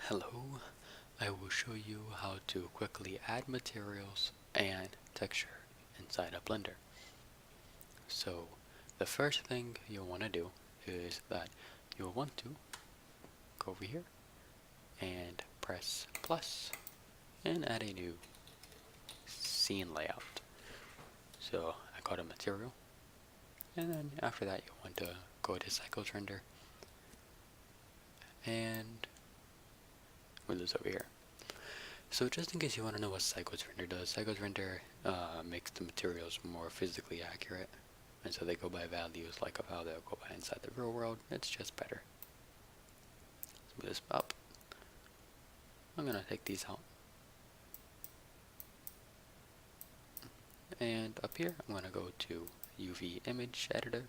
Hello, I will show you how to quickly add materials and texture inside a Blender. So the first thing you'll want to do is that you'll want to go over here and press plus and add a new scene layout. So I call it material, and then after that you'll want to go to cycles render and move this over here. So just in case you want to know what cycles render does, cycles render makes the materials more physically accurate, and so they go by values like of how they'll go by inside the real world. It's just better. Let's move this up. I'm gonna take these out, and up here I'm gonna go to UV image editor,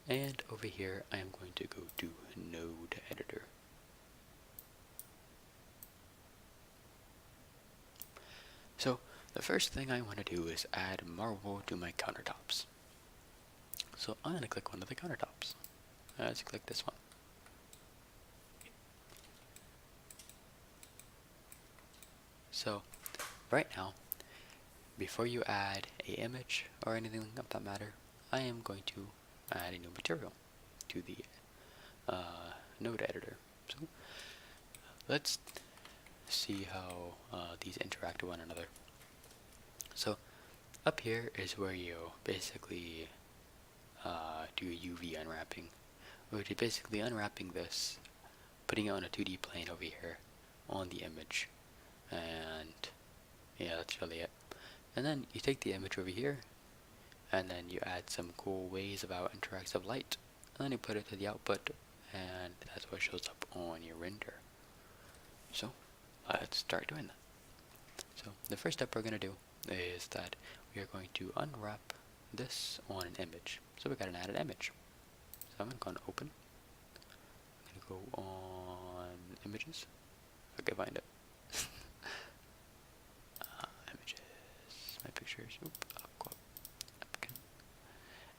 and over here I am going to go to node editor. So the first thing I want to do is add marble to my countertops. So I'm going to click one of the countertops. Let's click this one. So right now, before you add a image or anything of that matter, I am going to add a new material to the node editor. So let's see how these interact with one another. So up here is where you basically do UV unwrapping, which is basically unwrapping this, putting it on a 2D plane over here on the image, and yeah, that's really it. And then you take the image over here, and then you add some cool ways about interactive light, and then you put it to the output, and that's what shows up on your render. So let's start doing that. So the first step we're going to do is that we are going to unwrap this on an image. So we got an added image. So I'm going to open. I'm going to go on images. Okay, find it. Images, my pictures. Oop, up, go up again.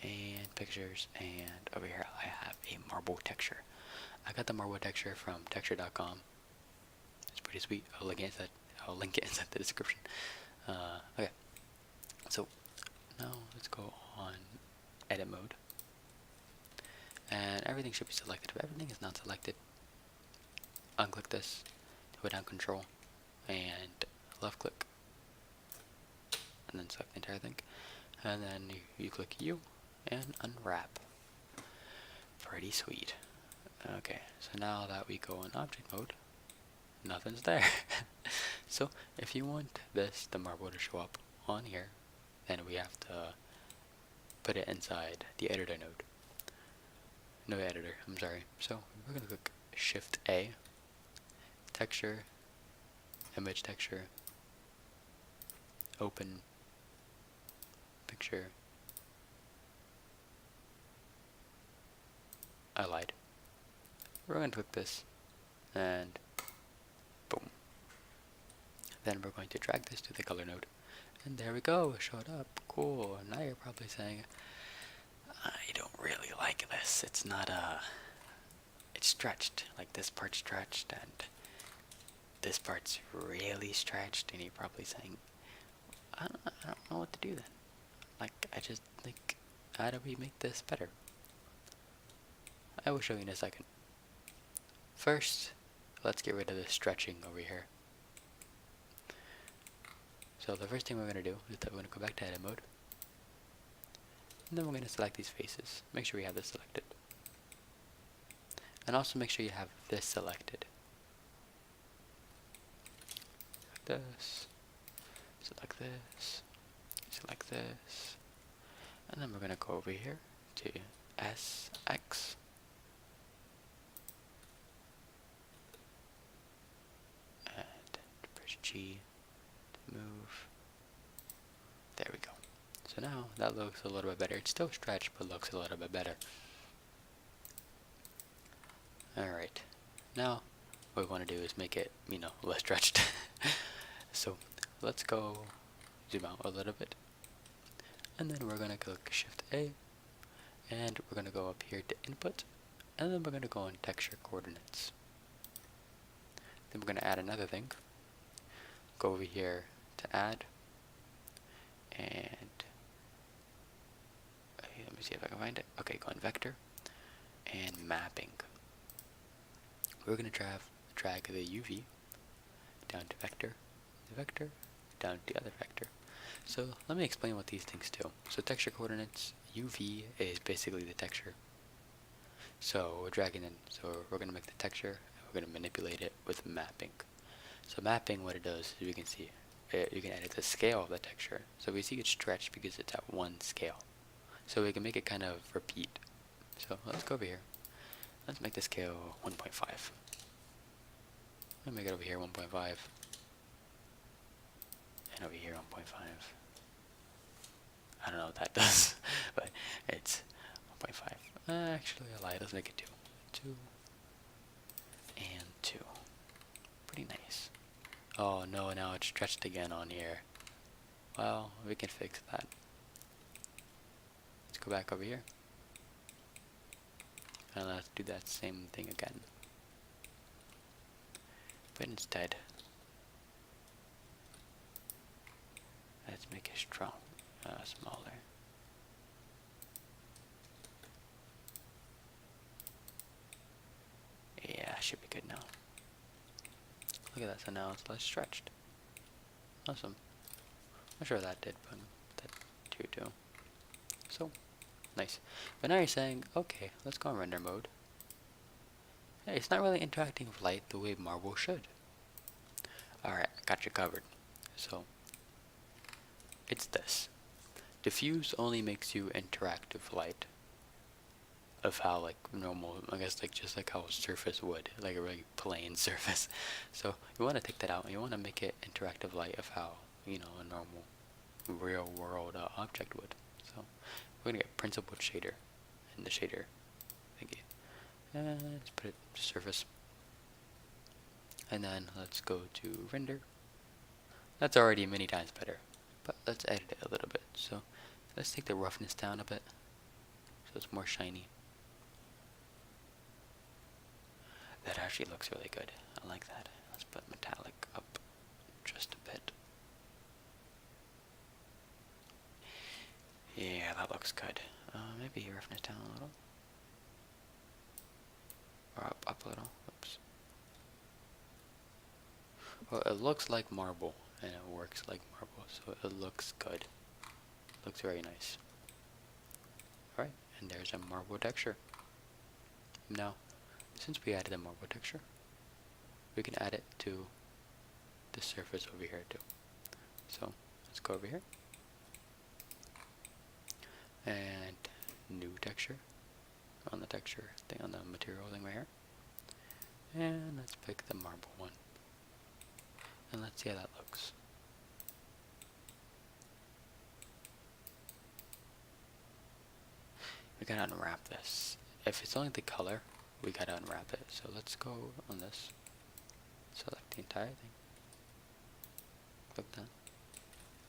And pictures, and over here I have a marble texture. I got the marble texture from texture.com. It's pretty sweet. I'll link it inside the description. Okay, so now let's go on edit mode, and everything should be selected. If everything is not selected, unclick this, hold down control and left click, and then select the entire thing, and then you click U and unwrap. Pretty sweet. Okay, so now that we go in object mode, nothing's there. So if you want the marble to show up on here, then we have to put it inside the editor node. No editor, I'm sorry. So we're gonna click Shift A, texture, image texture, open, picture. I lied. We're going to click this, and boom. Then we're going to drag this to the color node, and there we go, it showed up. Cool. Now you're probably saying, I don't really like this. It's not it's stretched. Like this part's stretched, and this part's really stretched, and you're probably saying, I don't know what to do then. Like, I just think, how do we make this better? I will show you in a second. First, let's get rid of the stretching over here. So the first thing we're going to do is that we're going to go back to edit mode, and then we're going to select these faces. Make sure we have this selected, and also make sure you have this selected. Select this, select this, select this, and then we're going to go over here to SX, and press G to move. There we go. So now that looks a little bit better. It's still stretched, but looks a little bit better. Alright, now what we want to do is make it, less stretched. So let's go zoom out a little bit, and then we're going to click Shift A, and we're going to go up here to input, and then we're going to go on texture coordinates. we're gonna add another thing. Go over here to add, and let me see if I can find it. Okay, go on vector and mapping. We're gonna drag the UV down to vector, the vector down to the other vector. So let me explain what these things do. So texture coordinates, UV is basically the texture. So we're dragging in, so we're going to make the texture, and we're going to manipulate it with mapping. So mapping, what it does is we can see, you can edit the scale of the texture. So we see it stretched because it's at one scale. So we can make it kind of repeat. So let's go over here. Let's make the scale 1.5. Let me make it over here 1.5. And over here 1.5. I don't know what that does, but it's 1.5. Actually, I lied. Let's make it 2. 2 and 2. Pretty nice. Oh no, now it's stretched again on here. Well, we can fix that. Let's go back over here. And let's do that same thing again. But instead, let's make it strong, smaller. Yeah, should be good now. Look at that, so now it's less stretched. Awesome. Not sure what that did, but that too. So, nice. But now you're saying, okay, let's go in render mode. Hey, it's not really interacting with light the way Marble should. Alright, got you covered. So, it's this. Diffuse only makes you interact with light. Of how like normal, I guess like just like how a surface would, like a really plain surface. So you want to take that out and you want to make it interactive light of how, you know, a normal real world object would. So we're gonna get principled shader in the shader thingy. And let's put it surface. And then let's go to render. That's already many times better, but let's edit it a little bit. So let's take the roughness down a bit so it's more shiny. That actually looks really good. I like that. Let's put metallic up just a bit. Yeah, that looks good. Maybe roughness down a little. Or up a little. Oops. Well, it looks like marble, and it works like marble, so it looks good. Looks very nice. Alright, and there's a marble texture. Now, since we added a marble texture, we can add it to the surface over here too. So let's go over here and new texture on the texture thing, on the material thing right here, and let's pick the marble one and let's see how that looks. We gotta unwrap this. If it's only the color, we gotta unwrap it. So let's go on this, select the entire thing, click that,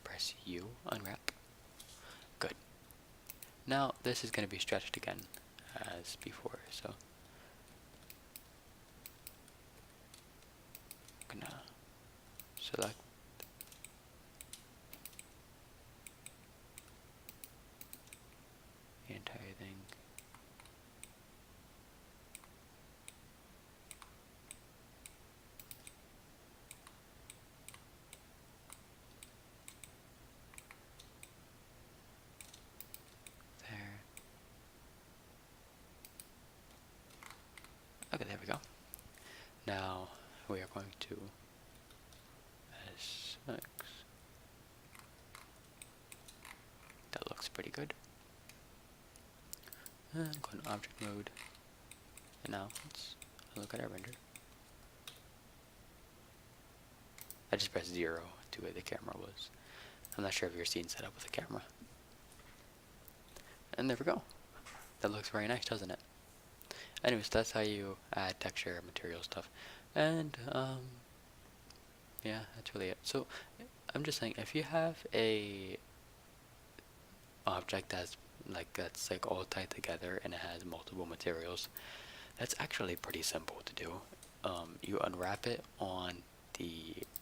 press U, unwrap. Good. Now this is going to be stretched again as before, so I'm gonna select the entire thing. Okay, there we go. Now we are going to SX. That looks pretty good. And go in object mode. And now let's look at our render. I just pressed 0 to where the camera was. I'm not sure if your scene's set up with a camera. And there we go. That looks very nice, doesn't it? Anyways, that's how you add texture, material stuff. And, yeah, that's really it. So, I'm just saying, if you have a object that's like all tied together and it has multiple materials, that's actually pretty simple to do. you unwrap it on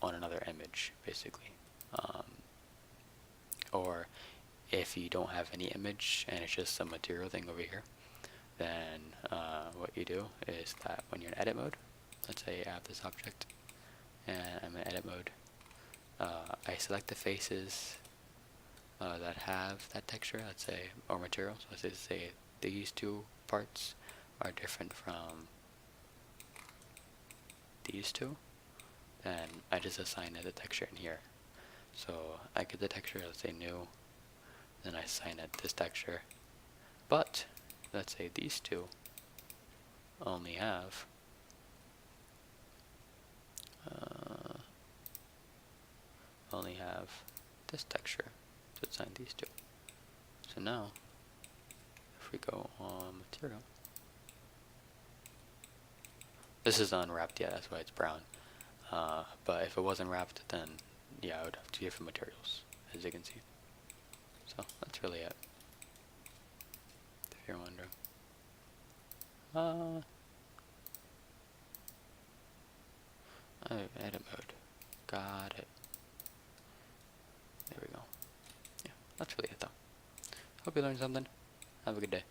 another image, basically. Or if you don't have any image and it's just some material thing over here, then what you do is that when you're in edit mode, let's say I have this object and I'm in edit mode, I select the faces that have that texture, let's say, or material. So let's say these two parts are different from these two, then I just assign it a texture in here. So I get the texture, let's say new, then I assign it this texture. But let's say these two only have this texture to assign these two. So now, if we go on material, this is unwrapped yet, that's why it's brown. But if it wasn't wrapped, then yeah, I would have two different materials, as you can see. So that's really it, if you're wondering. Oh, edit mode. Got it. There we go. Yeah, that's really it though. Hope you learned something. Have a good day.